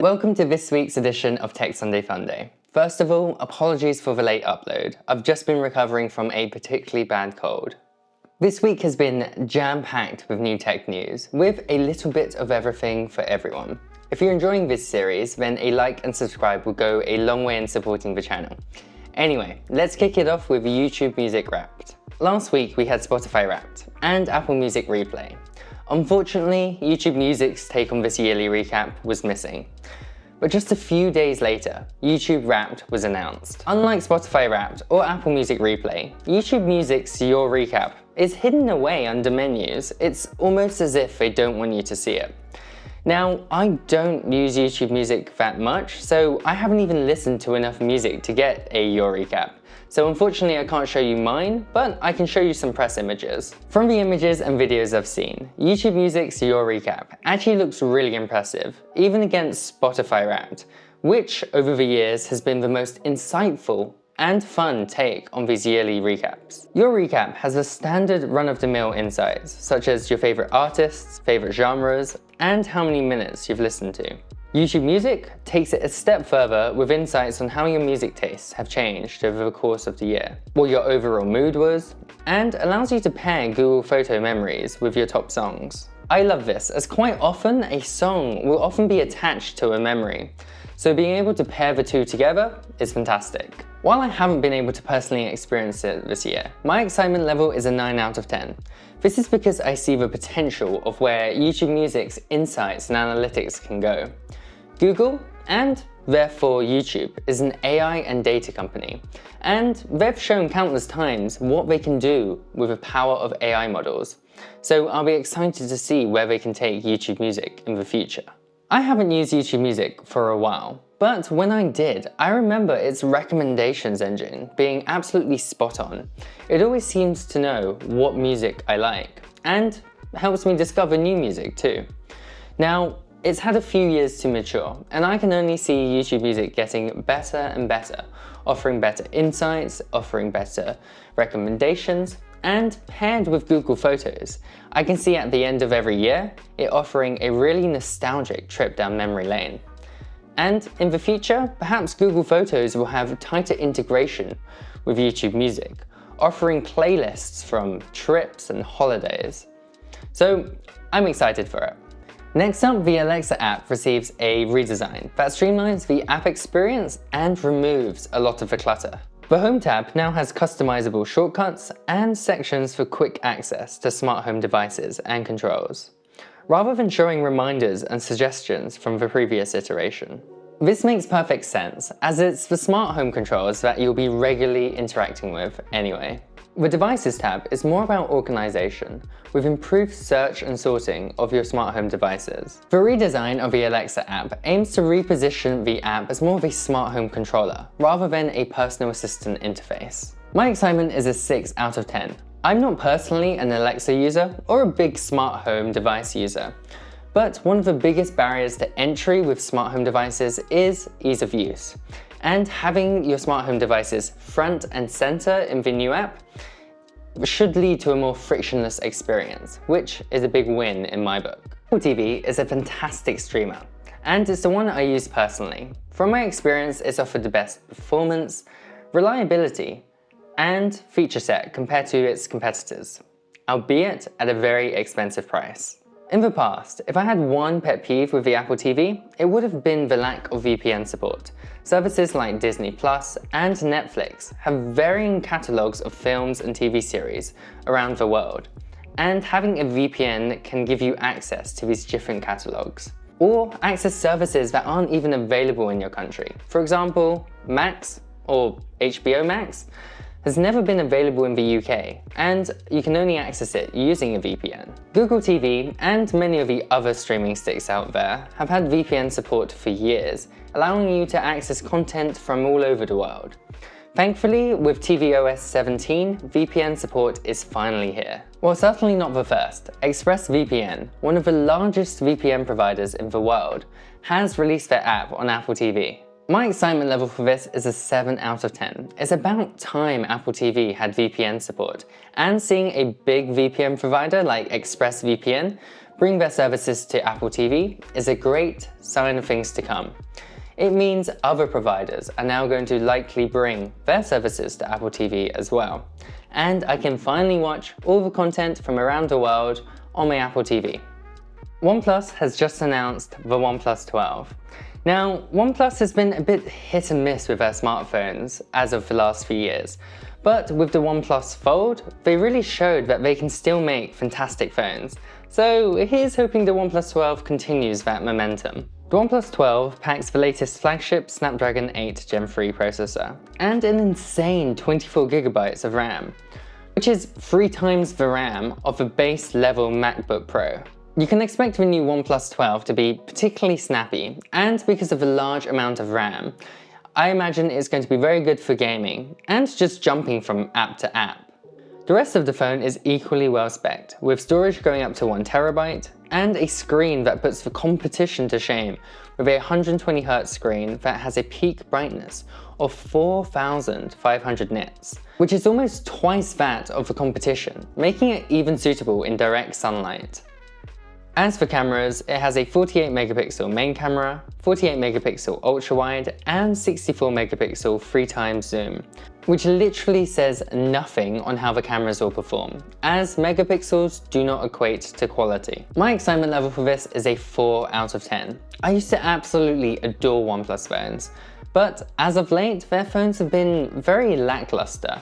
Welcome to this week's edition of Tech Sunday Funday. First of all, apologies for the late upload. I've just been recovering from a particularly bad cold. This week has been jam-packed with new tech news, with a little bit of everything for everyone. If you're enjoying this series, then a like and subscribe will go a long way in supporting the channel. Anyway, let's kick it off with YouTube Music Wrapped. Last week we had Spotify Wrapped and Apple Music Replay. Unfortunately, YouTube Music's take on this yearly recap was missing. But just a few days later, YouTube Wrapped was announced. Unlike Spotify Wrapped or Apple Music Replay, YouTube Music's Your Recap is hidden away under menus. It's almost as if they don't want you to see it. Now, I don't use YouTube Music that much, so I haven't even listened to enough music to get a Your Recap. So unfortunately I can't show you mine, but I can show you some press images. From the images and videos I've seen, YouTube Music's Your Recap actually looks really impressive, even against Spotify Wrapped, which over the years has been the most insightful and fun take on these yearly recaps. Your Recap has the standard run-of-the-mill insights, such as your favorite artists, favorite genres, and how many minutes you've listened to. YouTube Music takes it a step further with insights on how your music tastes have changed over the course of the year, what your overall mood was, and allows you to pair Google Photo memories with your top songs. I love this, as quite often a song will often be attached to a memory, so being able to pair the two together is fantastic. While I haven't been able to personally experience it this year, my excitement level is a 9 out of 10. This is because I see the potential of where YouTube Music's insights and analytics can go. Google, and therefore YouTube, is an AI and data company, and they've shown countless times what they can do with the power of AI models. So I'll be excited to see where they can take YouTube Music in the future. I haven't used YouTube Music for a while, but when I did, I remember its recommendations engine being absolutely spot on. It always seems to know what music I like, and helps me discover new music too. Now, it's had a few years to mature, and I can only see YouTube Music getting better and better, offering better insights, offering better recommendations, and paired with Google Photos, I can see at the end of every year, it offering a really nostalgic trip down memory lane. And in the future, perhaps Google Photos will have tighter integration with YouTube Music, offering playlists from trips and holidays. So I'm excited for it. Next up, the Alexa app receives a redesign that streamlines the app experience and removes a lot of the clutter. The Home tab now has customizable shortcuts and sections for quick access to smart home devices and controls, rather than showing reminders and suggestions from the previous iteration. This makes perfect sense, as it's the smart home controls that you'll be regularly interacting with anyway. The Devices tab is more about organization, with improved search and sorting of your smart home devices. The redesign of the Alexa app aims to reposition the app as more of a smart home controller, rather than a personal assistant interface. My excitement is a 6 out of 10. I'm not personally an Alexa user or a big smart home device user, but one of the biggest barriers to entry with smart home devices is ease of use. And having your smart home devices front and center in the new app should lead to a more frictionless experience, which is a big win in my book. Apple TV is a fantastic streamer, and it's the one I use personally. From my experience, it's offered the best performance, reliability, and feature set compared to its competitors, albeit at a very expensive price. In the past, if I had one pet peeve with the Apple TV, it would have been the lack of VPN support. Services like Disney Plus and Netflix have varying catalogs of films and TV series around the world, and having a VPN can give you access to these different catalogs, or access services that aren't even available in your country. For example, Max, or HBO Max, has never been available in the UK, and you can only access it using a VPN. Google TV and many of the other streaming sticks out there have had VPN support for years, allowing you to access content from all over the world. Thankfully, with tvOS 17, VPN support is finally here. While certainly not the first, ExpressVPN, one of the largest VPN providers in the world, has released their app on Apple TV. My excitement level for this is a 7 out of 10. It's about time Apple TV had VPN support, and seeing a big VPN provider like ExpressVPN bring their services to Apple TV is a great sign of things to come. It means other providers are now going to likely bring their services to Apple TV as well, and I can finally watch all the content from around the world on my Apple TV. OnePlus has just announced the OnePlus 12. Now, OnePlus has been a bit hit and miss with their smartphones as of the last few years, but with the OnePlus Fold, they really showed that they can still make fantastic phones. So here's hoping the OnePlus 12 continues that momentum. The OnePlus 12 packs the latest flagship Snapdragon 8 Gen 3 processor and an insane 24GB of RAM, which is 3 times the RAM of the base level MacBook Pro. You can expect the new OnePlus 12 to be particularly snappy, and because of the large amount of RAM, I imagine it's going to be very good for gaming and just jumping from app to app. The rest of the phone is equally well spec'd, with storage going up to 1TB and a screen that puts the competition to shame with a 120Hz screen that has a peak brightness of 4500 nits, which is almost twice that of the competition, making it even suitable in direct sunlight. As for cameras, it has a 48MP main camera, 48MP ultra-wide, and 64MP 3x zoom, which literally says nothing on how the cameras will perform, as megapixels do not equate to quality. My excitement level for this is a 4 out of 10. I used to absolutely adore OnePlus phones, but as of late, their phones have been very lackluster.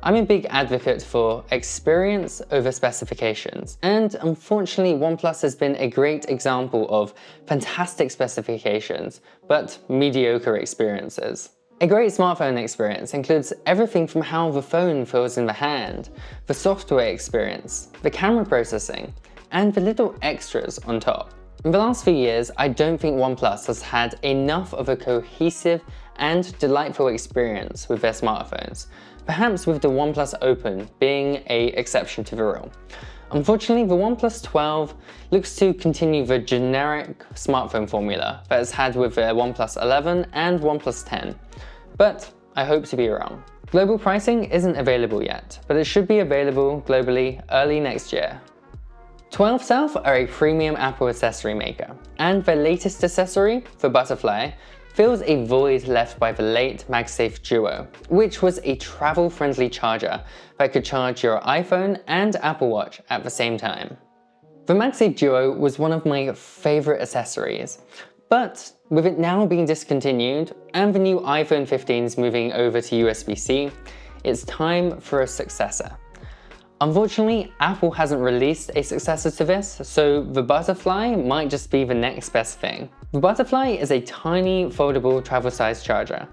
I'm a big advocate for experience over specifications, and unfortunately OnePlus has been a great example of fantastic specifications, but mediocre experiences. A great smartphone experience includes everything from how the phone feels in the hand, the software experience, the camera processing, and the little extras on top. In the last few years, I don't think OnePlus has had enough of a cohesive and delightful experience with their smartphones, perhaps with the OnePlus Open being an exception to the rule. Unfortunately, the OnePlus 12 looks to continue the generic smartphone formula that it's had with the OnePlus 11 and OnePlus 10, but I hope to be wrong. Global pricing isn't available yet, but it should be available globally early next year. 12 South are a premium Apple accessory maker, and their latest accessory, the Butterfly, fills a void left by the late MagSafe Duo, which was a travel-friendly charger that could charge your iPhone and Apple Watch at the same time. The MagSafe Duo was one of my favorite accessories, but with it now being discontinued and the new iPhone 15s moving over to USB-C, it's time for a successor. Unfortunately, Apple hasn't released a successor to this, so the Butterfly might just be the next best thing. The Butterfly is a tiny, foldable, travel-sized charger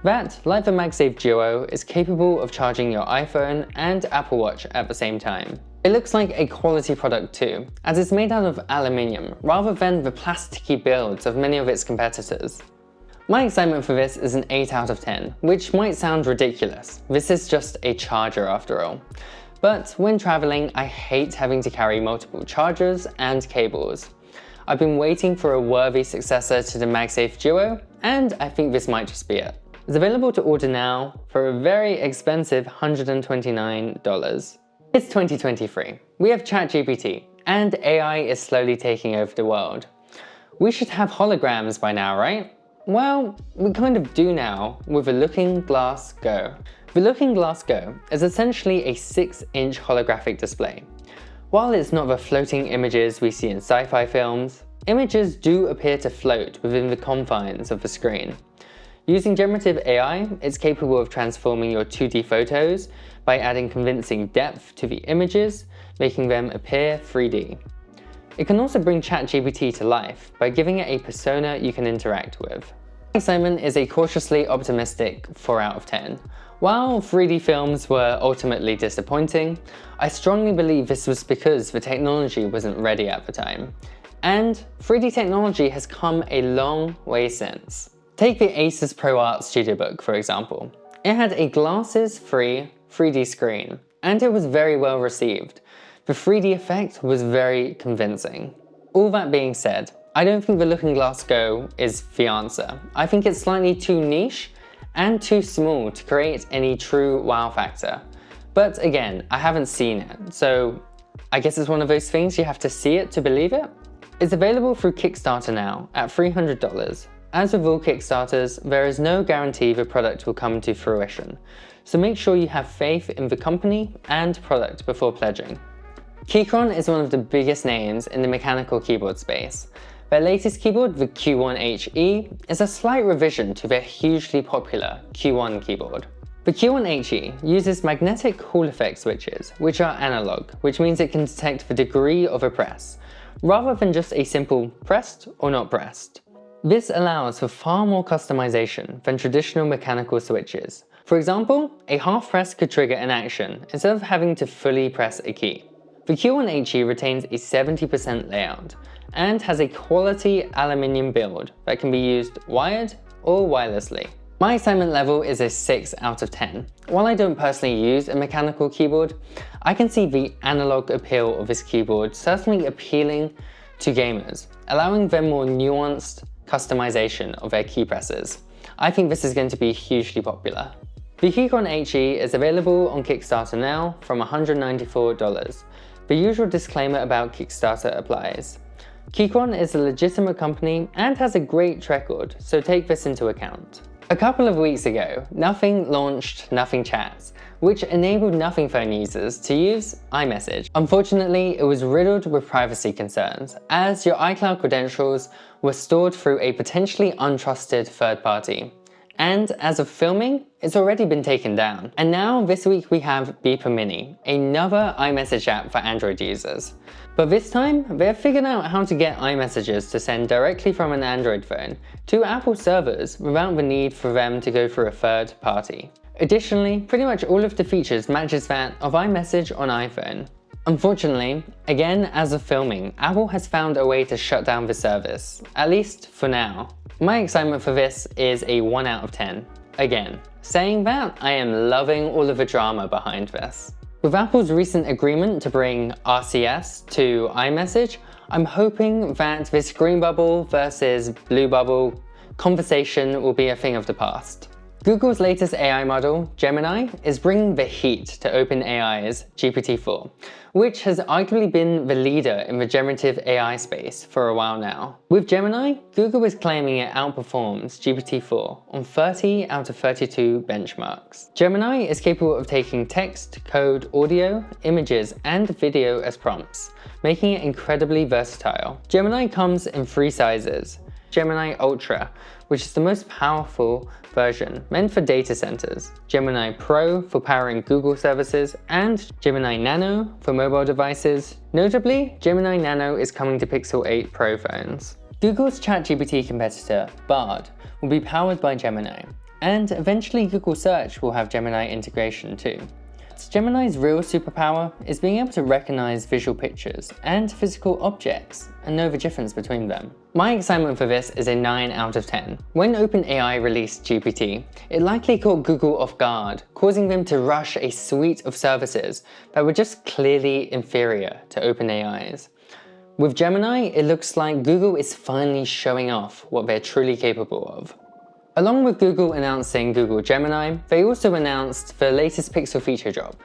that, like the MagSafe Duo, is capable of charging your iPhone and Apple Watch at the same time. It looks like a quality product too, as it's made out of aluminium rather than the plasticky builds of many of its competitors. My excitement for this is an 8 out of 10, which might sound ridiculous. This is just a charger after all. But when traveling, I hate having to carry multiple chargers and cables. I've been waiting for a worthy successor to the MagSafe Duo, and I think this might just be it. It's available to order now for a very expensive $129. It's 2023. We have ChatGPT, and AI is slowly taking over the world. We should have holograms by now, right? Well, we kind of do now with the Looking Glass Go. The Looking Glass Go is essentially a 6-inch holographic display. While it's not the floating images we see in sci-fi films, images do appear to float within the confines of the screen. Using generative AI, it's capable of transforming your 2D photos by adding convincing depth to the images, making them appear 3D. It can also bring ChatGPT to life by giving it a persona you can interact with. My excitement is a cautiously optimistic 4 out of 10. While 3D films were ultimately disappointing, I strongly believe this was because the technology wasn't ready at the time. And 3D technology has come a long way since. Take the Asus ProArt StudioBook, for example. It had a glasses-free 3D screen, and it was very well received. The 3D effect was very convincing. All that being said, I don't think the Looking Glass Go is the answer. I think it's slightly too niche and too small to create any true wow factor. But again, I haven't seen it, so I guess it's one of those things you have to see it to believe it. It's available through Kickstarter now at $300. As with all Kickstarters, there is no guarantee the product will come to fruition, so make sure you have faith in the company and product before pledging. Keychron is one of the biggest names in the mechanical keyboard space. Their latest keyboard, the Q1HE, is a slight revision to their hugely popular Q1 keyboard. The Q1HE uses magnetic Hall effect switches, which are analog, which means it can detect the degree of a press, rather than just a simple pressed or not pressed. This allows for far more customization than traditional mechanical switches. For example, a half press could trigger an action instead of having to fully press a key. The Q1HE retains a 70% layout and has a quality aluminium build that can be used wired or wirelessly. My excitement level is a 6 out of 10. While I don't personally use a mechanical keyboard, I can see the analog appeal of this keyboard certainly appealing to gamers, allowing them more nuanced customization of their key presses. I think this is going to be hugely popular. The Keychron HE is available on Kickstarter now from $194. The usual disclaimer about Kickstarter applies. Keychron is a legitimate company and has a great record, so take this into account. A couple of weeks ago, Nothing launched Nothing Chats, which enabled Nothing phone users to use iMessage. Unfortunately, it was riddled with privacy concerns, as your iCloud credentials were stored through a potentially untrusted third party. And as of filming, it's already been taken down. And now this week we have Beeper Mini, another iMessage app for Android users. But this time, they've figured out how to get iMessages to send directly from an Android phone to Apple servers without the need for them to go through a third party. Additionally, pretty much all of the features matches that of iMessage on iPhone. Unfortunately, again as of filming, Apple has found a way to shut down the service, at least for now. My excitement for this is a 1 out of 10. Again, saying that, I am loving all of the drama behind this. With Apple's recent agreement to bring RCS to iMessage, I'm hoping that this green bubble versus blue bubble conversation will be a thing of the past. Google's latest AI model, Gemini, is bringing the heat to OpenAI's GPT-4, which has arguably been the leader in the generative AI space for a while now. With Gemini, Google is claiming it outperforms GPT-4 on 30 out of 32 benchmarks. Gemini is capable of taking text, code, audio, images, and video as prompts, making it incredibly versatile. Gemini comes in 3 sizes: Gemini Ultra, which is the most powerful version meant for data centers, Gemini Pro for powering Google services, and Gemini Nano for mobile devices. Notably, Gemini Nano is coming to Pixel 8 Pro phones. Google's ChatGPT competitor, Bard, will be powered by Gemini, and eventually Google Search will have Gemini integration too. Gemini's real superpower is being able to recognize visual pictures and physical objects and know the difference between them. My excitement for this is a 9 out of 10. When OpenAI released GPT, it likely caught Google off guard, causing them to rush a suite of services that were just clearly inferior to OpenAI's. With Gemini, it looks like Google is finally showing off what they're truly capable of. Along with Google announcing Google Gemini, they also announced the latest Pixel feature drop.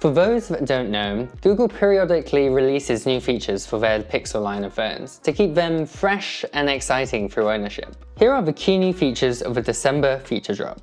For those that don't know, Google periodically releases new features for their Pixel line of phones to keep them fresh and exciting through ownership. Here are the key new features of the December feature drop.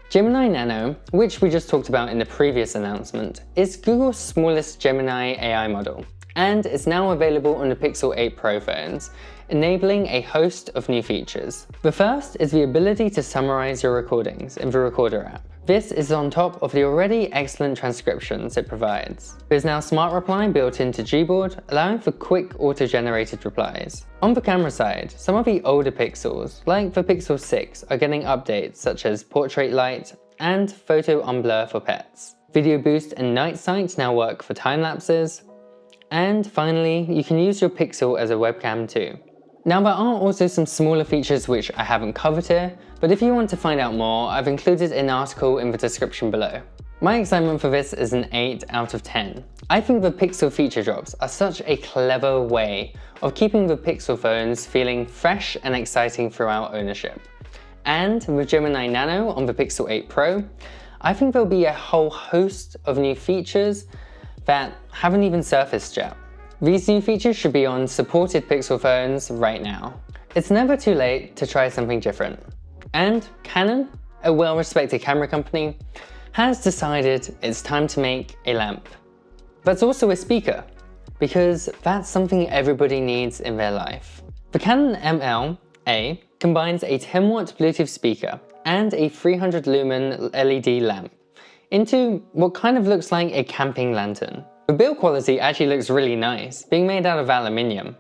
Gemini Nano, which we just talked about in the previous announcement, is Google's smallest Gemini AI model, and is now available on the Pixel 8 Pro phones, enabling a host of new features. The first is the ability to summarize your recordings in the Recorder app. This is on top of the already excellent transcriptions it provides. There's now Smart Reply built into Gboard, allowing for quick auto-generated replies. On the camera side, some of the older Pixels, like the Pixel 6, are getting updates such as Portrait Light and Photo Unblur for pets. Video Boost and Night Sight now work for time lapses. And finally, you can use your Pixel as a webcam too. Now there are also some smaller features which I haven't covered here, but if you want to find out more, I've included an article in the description below. My excitement for this is an 8 out of 10. I think the Pixel feature drops are such a clever way of keeping the Pixel phones feeling fresh and exciting throughout ownership. And with Gemini Nano on the Pixel 8 Pro, I think there'll be a whole host of new features that haven't even surfaced yet. These new features should be on supported Pixel phones right now. It's never too late to try something different. And Canon, a well-respected camera company, has decided it's time to make a lamp. That's also a speaker, because that's something everybody needs in their life. The Canon ML-A combines a 10-watt Bluetooth speaker and a 300 lumen LED lamp into what kind of looks like a camping lantern. The build quality actually looks really nice, being made out of aluminium.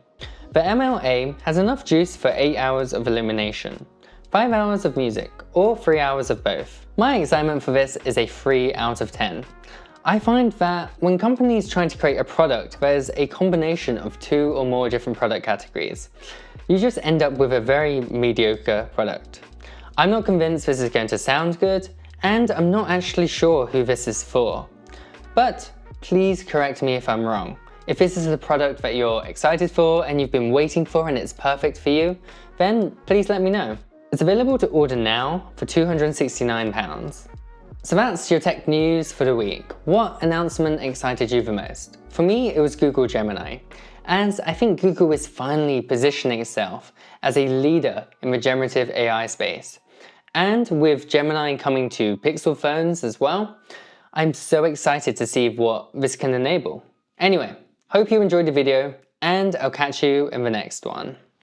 The ML-A has enough juice for 8 hours of illumination, 5 hours of music, or 3 hours of both. My excitement for this is a 3 out of 10. I find that when companies try to create a product that is a combination of 2 or more different product categories, you just end up with a very mediocre product. I'm not convinced this is going to sound good, and I'm not actually sure who this is for. But please correct me if I'm wrong. If this is a product that you're excited for and you've been waiting for and it's perfect for you, then please let me know. It's available to order now for £269. So that's your tech news for the week. What announcement excited you the most? For me, it was Google Gemini, as I think Google is finally positioning itself as a leader in the generative AI space. And with Gemini coming to Pixel phones as well, I'm so excited to see what this can enable. Anyway, hope you enjoyed the video, and I'll catch you in the next one.